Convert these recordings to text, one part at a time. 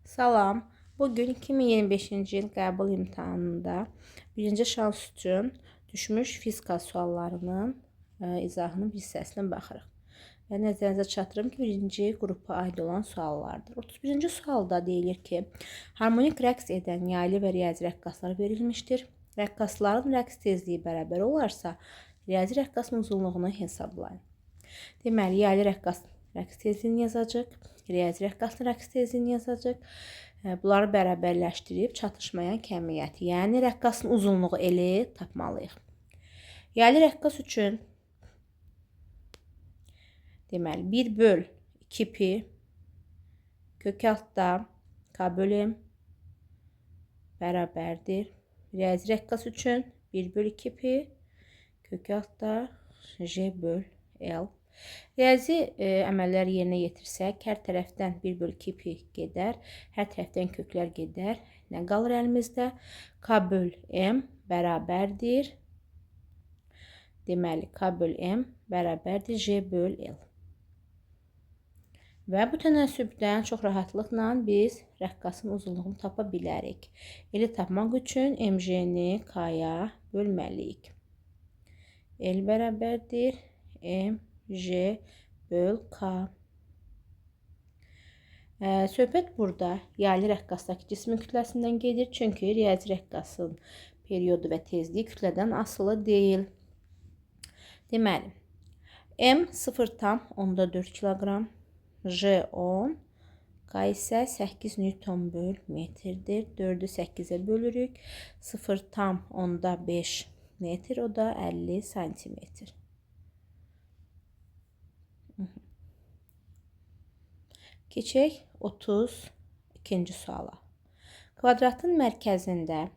Salam. Bugün 2025-ci il qəbul imtahanında birinci şans üçün düşmüş fizika suallarının izahının bir hissəsinə baxırıq. Və nəzərinizə çatdırım ki, birinci qrupa aid olan suallardır. 31-ci sualda deyilir ki, harmonik rəqs edən yaylı və riyazi rəqqaslar verilmişdir. Rəqqasların rəqs tezliyi bərabər olarsa, riyazi rəqqasın uzunluğunu hesablayın. Deməli, yaylı rəqqas rəqs tezliyini yazacaq, riyazi rəqqasın rəqs tezliyini yazacaq. Bunları bərabərləşdirib çatışmayan kəmiyyəti, yəni rəqqasın uzunluğu L tapmalıyıq. Yaylı rəqqas üçün deməli 1 böl 2 pi kök altda k bölü m bərabərdir. Riyazi rəqqas üçün 1 böl 2 pi kök altda j böl l. Riyazi əməlləri yerinə yetirsək, hər tərəfdən 1 böl 2 pi gedər, hər tərəfdən köklər gedər. Nə qalır əlimizdə? K böl m bərabərdir. Deməli, k böl m bərabərdir j böl l. Və bu tənəssübdən çox rahatlıqla biz rəqqasın uzunluğunu tapa bilərik. L tapmaq üçün mj-ni k-ya bölməliyik. L bərabərdir mj böl k. Söhbət burada yaylı rəqqasdakı cismin kütləsindən gedir. Çünki riyazi rəqqasın periodu və tezliyi kütlədən asılı deyil. Deməli, m 0,4 kiloqram, j 10, k isə 8 newton böl metrdir. 4-ü 8-ə bölürük. 0,5 metr, o da 50 santimetr. Keçək 32-ci suala. Kvadratın mərkəzində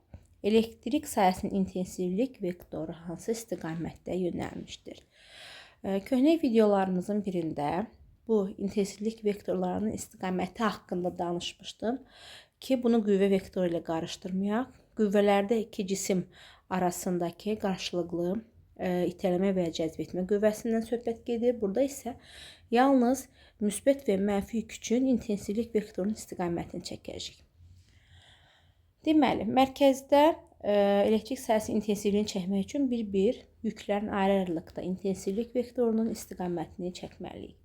elektrik sayəsinin intensivlik vektoru hansı istiqamətdə yönəlmişdir? Köhnə videolarımızın birində bu intensivlik vektorlarının istiqaməti haqqında danışmışdım ki, bunu qüvvə vektoru ilə qarışdırmayaq. Qüvvələrdə iki cisim arasındakı qarşılıqlı itələmə və ya cəzb etmə qüvvəsindən söhbət gedir. Burada isə yalnız müsbət və mənfi yük üçün intensivlik vektorunun istiqamətini çəkəcəyik. Deməli, mərkəzdə elektrik sayəsinin intensivliyini çəkmək üçün bir-bir yüklərin ayrı-ayrılıqda intensivlik vektorunun istiqamətini çəkməliyik.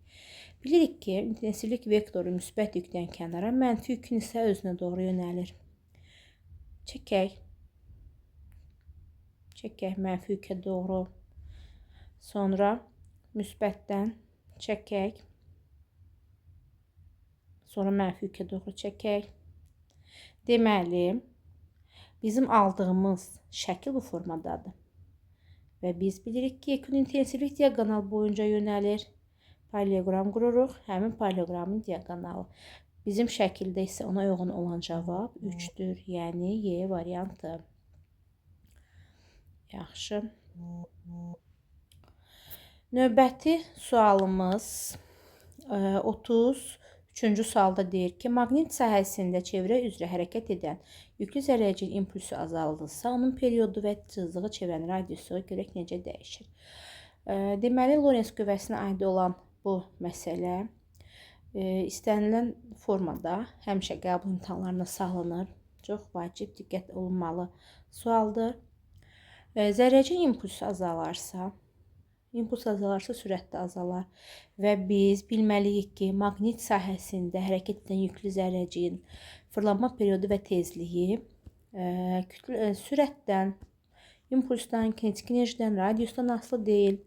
Bilirik ki, intensivlik vektoru müsbət yükdən kənara, mənfi yükün isə özünə doğru yönəlir. Çəkək mənfi yükə doğru. Sonra müsbətdən çəkək. Sonra mənfi yükə doğru çəkək. Deməli, bizim aldığımız şəkil bu formadadır. Və biz bilirik ki, yekun intensivlik diaqonal boyunca yönəlir. Paraleloqram qururuq. Həmin paraleloqramın diaqonalı. Bizim şəkildə isə ona uyğun olan cavab 3-dür. Yəni, Y variantı. Yaxşı. Növbəti sualımız 33-cü sualda deyir ki, maqnit sahəsində çevrə üzrə hərəkət edən yüklü zərrəciyin impulsu azaldılsa, onun periodu və cızdığı çevrənin radiusu görək necə dəyişir. Deməli, Lorentz qüvvəsinə aid olan bu məsələ istənilən formada həmişə qəbul imtahanlarına salınır. Çox vacib, diqqət olunmalı sualdır. Zərrəcik impulsu azalarsa, sürət də azalar və biz bilməliyik ki, maqnit sahəsində hərəkət edən yüklü zərrəciyin fırlanma periodu və tezliyi sürətdən, impulsdan, kinetik enerjidən, radiusdan asılı deyil.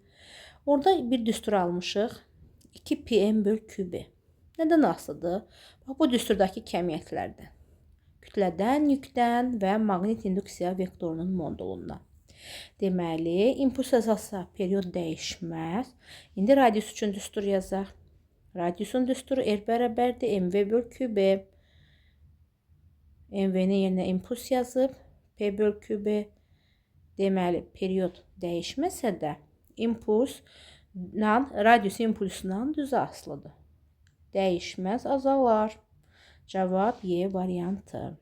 Orada bir düstur almışıq. 2 pm böl kübi. Nədən asılıdır? Bax, bu düsturdakı kəmiyyətlərdən. Kütlədən, yükdən və maqnit induksiya vektorunun modulundan. Deməli, impuls azalsa period dəyişməz. İndi radius üçün düstur yazaq. Radiusun düsturu R bərabərdir mv böl kübi. MV-nin yerinə impuls yazıb P böl kübi. Deməli, period dəyişməsə də impuls radius impulsundan düzə asılıdır. Dəyişməz, azalar. Cavab Y variantı.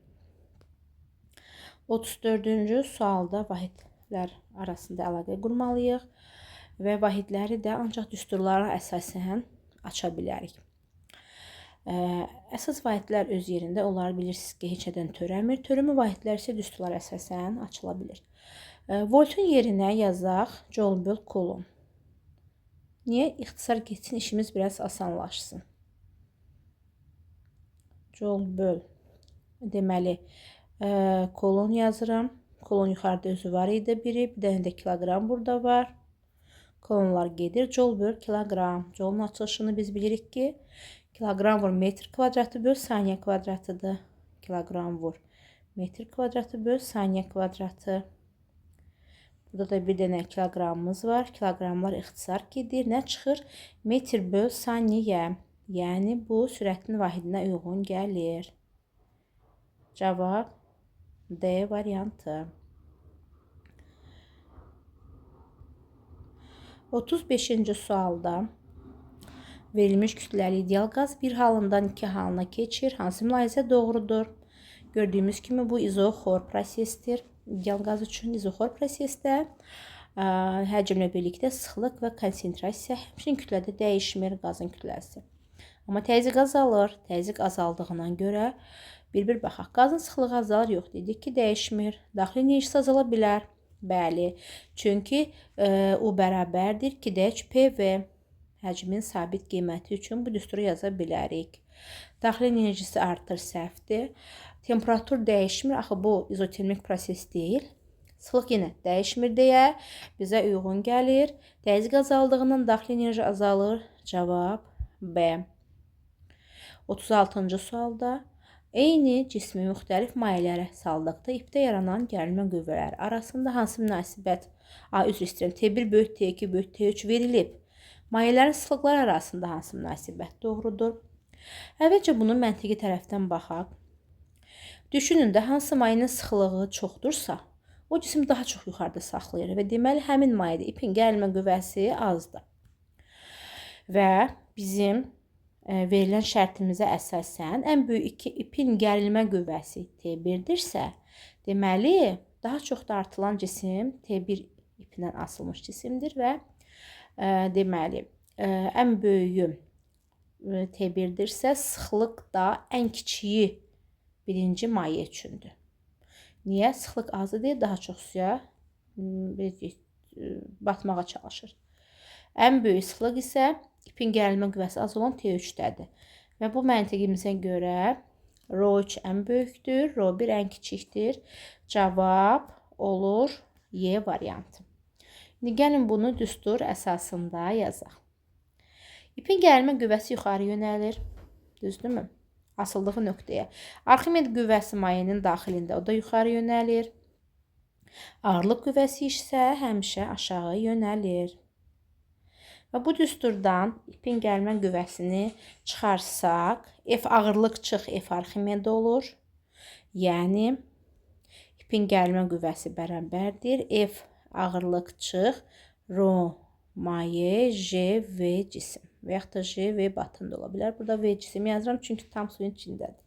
34-cü sualda vahidlər arasında əlaqə qurmalıyıq və vahidləri də ancaq düsturlara əsasən aça bilərik. Əsas vahidlər öz yerində. Onları bilirsiniz ki, heç nədən törəmir. Törəmə vahidlər isə düsturlar əsasən açıla bilir. Voltun yerinə yazaq Joule böl Coulomb. Niyə? İxtisar getsin, işimiz biraz asanlaşsın. Joule böl. Deməli, Coulomb yazıram. Coulomb yuxarıda özü var idi biri. Bir dənə də kiloqram burada var. Kolonlar gedir. Joule böl kiloqram. Joule'un açılışını biz bilirik ki, kiloqram vur metr kvadratı böl saniyə kvadratıdır. Kiloqram vur metr kvadratı böl saniyə kvadratı. Burada da bir dənə kiloqramımız var. Kiloqramlar ixtisar gedir. Nə çıxır? Metr böl saniyə. Yəni bu sürətin vahidinə uyğun gəlir. Cavab D variantı. 35-ci sualda verilmiş kütləli ideal qaz bir halından iki halına keçir. Hansı mülahizə doğrudur? Gördüyümüz kimi bu izoxor prosesdir. İdeal qaz üçün izoxor prosesdə həcmlə birlikdə sıxlıq və konsentrasiya həmçinin kütlədə dəyişmir qazın kütləsi. Amma təzyiq azalır. Təzyiq azaldığına görə bir baxaq. Qazın sıxlığı azalır, yox dedik ki, dəyişmir. Daxili enerjisi azala bilər. Bəli, çünki o bərabərdir 2-PV. Həcmin sabit qiyməti üçün bu düsturu yaza bilərik. Daxili enerjisi artır, səhvdir. Temperatur dəyişmir, axı bu izotermik proses deyil. Sıxlıq yenə dəyişmir deyə bizə uyğun gəlir. Təzyiq azaldığından daxili enerji azalır. Cavab B. 36-cı sualda eyni cismi müxtəlif mayelərə saldıqda ipdə yaranan gərilmə qüvvələri arasında hansı münasibət T1 böyük T2 böyük T3 verilib? Mayələrin sıxlıqları arasında hansı münasibət doğrudur? Əvvəlcə bunun məntiqi tərəfdən baxaq. Düşünün də hansı mayenin sıxlığı çoxdursa, o cisim daha çox yuxarıda saxlayır və deməli həmin mayədə ipin gərilmə qüvvəsi azdır. Və bizim verilən şərtimizə əsasən ən böyük ipin gərilmə qüvvəsi T1-dirsə, deməli daha çox da artılan cisim T1 ipindən asılmış cisimdir və deməli ən böyüyü T1-dirsə, sıxlıq da ən kiçiyi birinci maye üçündür. Niyə? Sıxlıq azı deyil, daha çox suya batmağa çalışır. Ən böyük sıxlıq isə ipin gərilmə qüvvəsi az olan T3-dədir. Və bu məntiqimizə görə ρ3 ən böyükdür, ρ1 ən kiçikdir. Cavab olur Y variantı. İndi gəlin bunu düstur əsasında yazaq. İpin gərilmə qüvvəsi yuxarı yönəlir. Düzdürmü? Asıldığı nöqtəyə. Arximed qüvvəsi mayenin daxilində, o da yuxarı yönəlir. Ağırlıq qüvvəsi isə həmişə aşağı yönəlir. Və bu düsturdan ipin gərilmə qüvvəsini çıxarsaq, F ağırlıq çıx, F Arximed olur. Yəni, ipin gərilmə qüvvəsi bərabərdir. F ağırlıq çıx, ρ maye, J, V cisim. Və yaxud da J, V batın da ola bilər. Burada V cisim yazıram, çünki tam suyun içindədir.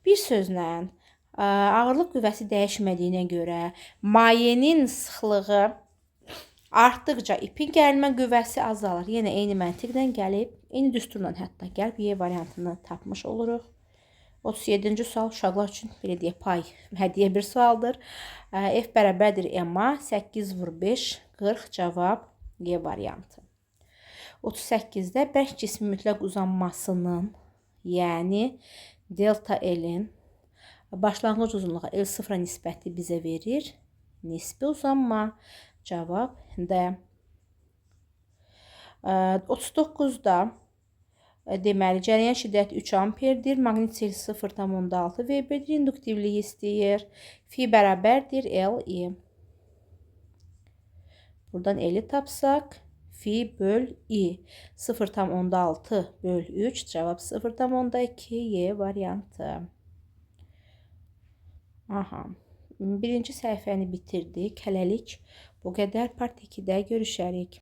Bir sözlə, ağırlıq qüvvəsi dəyişmədiyinə görə mayenin sıxlığı artdıqca ipin gərilmə qüvvəsi azalır. Yenə eyni məntiqlə gəlib, eyni düsturla hətta gəlib Y variantını tapmış oluruq. 37-ci sual uşaqlar üçün belə deyək, pay hədiyyə bir sualdır. F bərabərdir M-a, 8 vur 5, 40 cavab Y variantı. 38-də bərk cismin mütləq uzanmasının, yəni delta L-in başlanğıc uzunluğa L0-a nisbəti bizə verir. Nisbi uzanma. Cavab D. 39-da deməli, cərəyan şiddəti 3 amperdir. Maqnit 0,6 Weberdir. İnduktivliyi istəyir. Fi bərabərdir L-i. Buradan L-i tapsaq, fi böl i. 0,6 böl 3. Cavab 0,2 Y variantı. Birinci səhifəni bitirdik. Hələlik bu qədər. Part 2-də görüşərik.